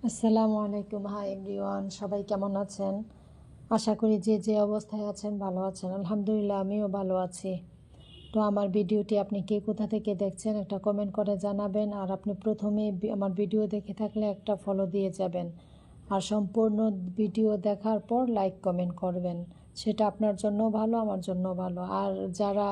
আসসালামু আলাইকুম। Hi everyone, সবাই কেমন আছেন? আশা করি যে যে অবস্থায় আছেন ভালো আছেন। আলহামদুলিল্লাহ আমিও ভালো আছি। তো আমার ভিডিওটি আপনি কে কোথা থেকে দেখছেন একটা কমেন্ট করে জানাবেন। আর আপনি প্রথমে আমার ভিডিও দেখে থাকলে একটা ফলো দিয়ে যাবেন। আর সম্পূর্ণ ভিডিও দেখার পর লাইক কমেন্ট করবেন, সেটা আপনার জন্য ভালো, আমার জন্য ভালো। আর যারা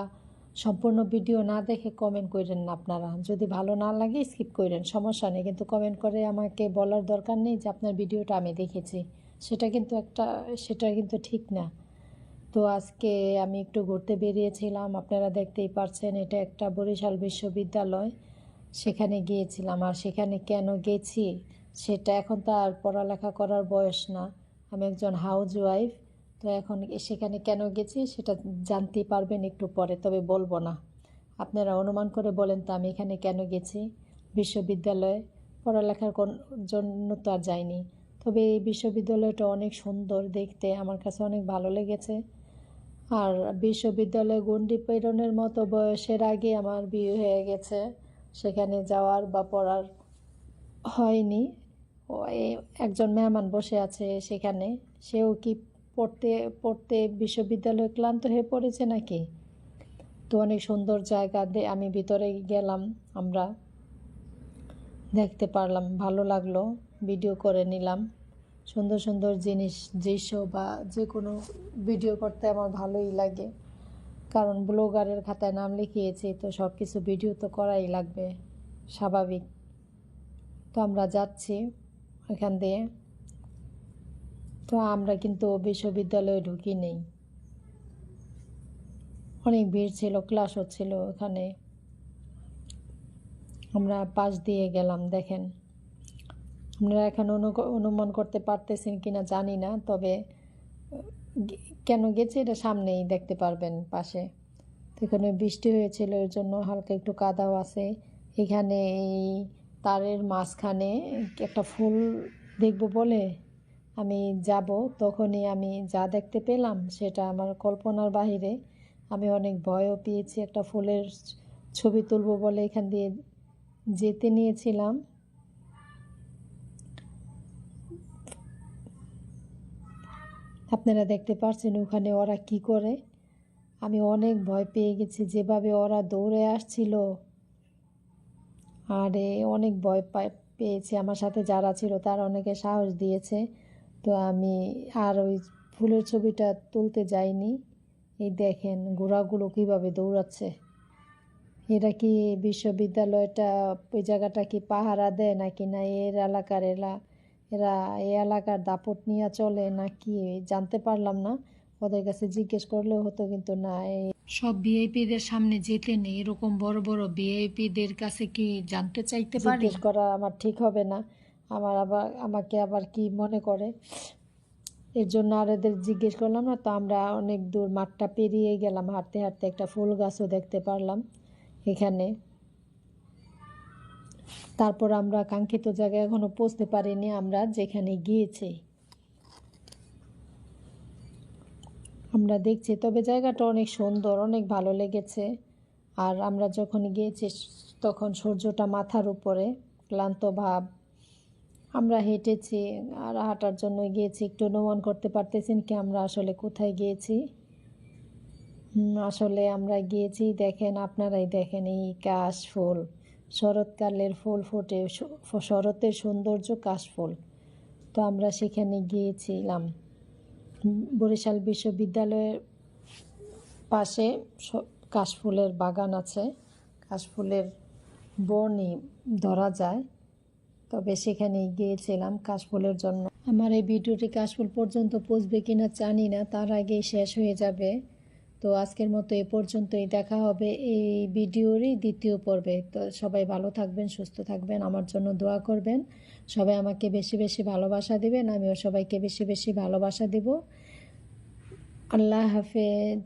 সম্পূর্ণ ভিডিও না দেখে কমেন্ট করেন না, আপনারা যদি ভালো না লাগে স্কিপ করেন, সমস্যা নেই, কিন্তু কমেন্ট করে আমাকে বলার দরকার নেই যে আপনার ভিডিওটা আমি দেখেছি। সেটা কিন্তু ঠিক না। তো আজকে আমি একটু ঘুরতে বেরিয়েছিলাম, আপনারা দেখতেই পারছেন এটা একটা বরিশাল বিশ্ববিদ্যালয়। সেখানে গিয়েছিলাম। আর সেখানে কেন গেছি সেটা এখন তো আর পড়ালেখা করার বয়স না, আমি একজন হাউস ওয়াইফ। তো এখন সেখানে কেন গেছি সেটা জানতে পারবেন একটু পরে, তবে বলবো না। আপনারা অনুমান করে বলেন তো আমি এখানে কেন গেছি। বিশ্ববিদ্যালয়ে পড়ালেখার জন্য তো আর যাইনি, তবে এই বিশ্ববিদ্যালয়টা অনেক সুন্দর দেখতে, আমার কাছে অনেক ভালো লেগেছে। আর বিশ্ববিদ্যালয়ে গণ্ডি পেরনের মতো বয়সের আগে আমার বিয়ে হয়ে গেছে, সেখানে যাওয়ার বা পড়ার হয়নি। একজন মেহমান বসে আছে সেখানে, সেও কি পড়তে পড়তে বিশ্ববিদ্যালয়ে ক্লান্ত হয়ে পড়েছে নাকি। তো অনেক সুন্দর জায়গা, আমি ভিতরে গেলাম, আমরা দেখতে পারলাম, ভালো লাগলো, ভিডিও করে নিলাম। সুন্দর সুন্দর জিনিস, দৃশ্য বা যে কোনো ভিডিও করতে আমার ভালোই লাগে, কারণ ব্লগারের খাতায় নাম লিখিয়েছি, তো সব কিছু ভিডিও তো করাই লাগবে, স্বাভাবিক। তো আমরা যাচ্ছি এখান দিয়ে। তো আমরা কিন্তু বিশ্ববিদ্যালয়ে ঢুকি নেই, অনেক ভিড় ছিল, ক্লাস হচ্ছিল ওখানে, আমরা পাশ দিয়ে গেলাম। দেখেন, আপনারা এখন অনুমান করতে পারতেছেন কিনা জানি না, তবে কেন গেছে এটা সামনেই দেখতে পারবেন পাশে। তো এখানে বৃষ্টি হয়েছিল, এর জন্য হালকা একটু কাদাও আছে। এখানে এই তারের মাঝখানে একটা ফুল দেখব বলে আমি যাব, তখনই আমি যা দেখতে পেলাম সেটা আমার কল্পনার বাহিরে। আমি অনেক ভয়ও পেয়েছি, একটা ফুলের ছবি তুলব বলে এখান দিয়ে যেতে নিয়েছিলাম। আপনারা দেখতে পাচ্ছেন ওখানে ওরা কি করে। আমি অনেক ভয় পেয়ে গেছি, যেভাবে ওরা দৌড়ে আসছিল, আরে অনেক ভয় পেয়েছি। আমার সাথে যারা ছিল তারা অনেকে সাহস দিয়েছে, তো আমি আর ওই ফুলের ছবিটা তুলতে যাইনি। এই দেখেন ঘোড়াগুলো কীভাবে দৌড়াচ্ছে। এরা কি বিশ্ববিদ্যালয়টা, ওই জায়গাটা কি পাহারা দেয় নাকি না এর এলাকার এরা এই এলাকার দাপট নিয়ে চলে নাকি জানতে পারলাম না। ওদের কাছে জিজ্ঞেস করলেও হতো, কিন্তু না, সব ভিআইপিদের সামনে যেতে নেই, এরকম বড় বড় ভিআইপিদের কাছে কি জানতে চাইতে পারি? জিজ্ঞেস করা আমার ঠিক হবে না, আমাকে আবার কি মনে করে, এর জন্য আর এদের জিজ্ঞেস করলাম না। তো আমরা অনেক দূর মাঠটা পেরিয়ে গেলাম, হাঁটতে হাঁটতে একটা ফুল গাছও দেখতে পারলাম এখানে। তারপর আমরা কাঙ্ক্ষিত জায়গায় এখনো পৌঁছতে পারিনি, আমরা যেখানে গিয়েছি আমরা দেখছি, তবে জায়গাটা অনেক সুন্দর, অনেক ভালো লেগেছে। আর আমরা যখন গিয়েছি তখন সূর্যটা মাথার উপরে, ক্লান্ত ভাব, আমরা হেঁটেছি আর হাঁটার জন্য গিয়েছি। একটু অনুমান করতে পারতেছেন কি আমরা আসলে কোথায় গিয়েছি? আসলে আমরা গিয়েছি, দেখেন, আপনারাই দেখেন, এই কাশফুল, শরৎকালের ফুল ফোটে, শরতের সৌন্দর্য কাশফুল। তো আমরা সেখানে গিয়েছিলাম। বরিশাল বিশ্ববিদ্যালয়ের পাশে কাশফুলের বাগান আছে, কাশফুলের বনই ধরা যায়। তবে সেখানে গিয়েছিলাম কাশফুলের জন্য। আমার এই ভিডিওটি কাশফুল পর্যন্ত পৌঁছবে কিনা জানি না, তার আগেই শেষ হয়ে যাবে। তো আজকের মতো এ পর্যন্তই, দেখা হবে এই ভিডিওরই দ্বিতীয় পর্বে। তো সবাই ভালো থাকবেন, সুস্থ থাকবেন, আমার জন্য দোয়া করবেন। সবাই আমাকে বেশি বেশি ভালোবাসা দেবেন, আমিও সবাইকে বেশি বেশি ভালোবাসা দেব। আল্লাহ হাফেজ।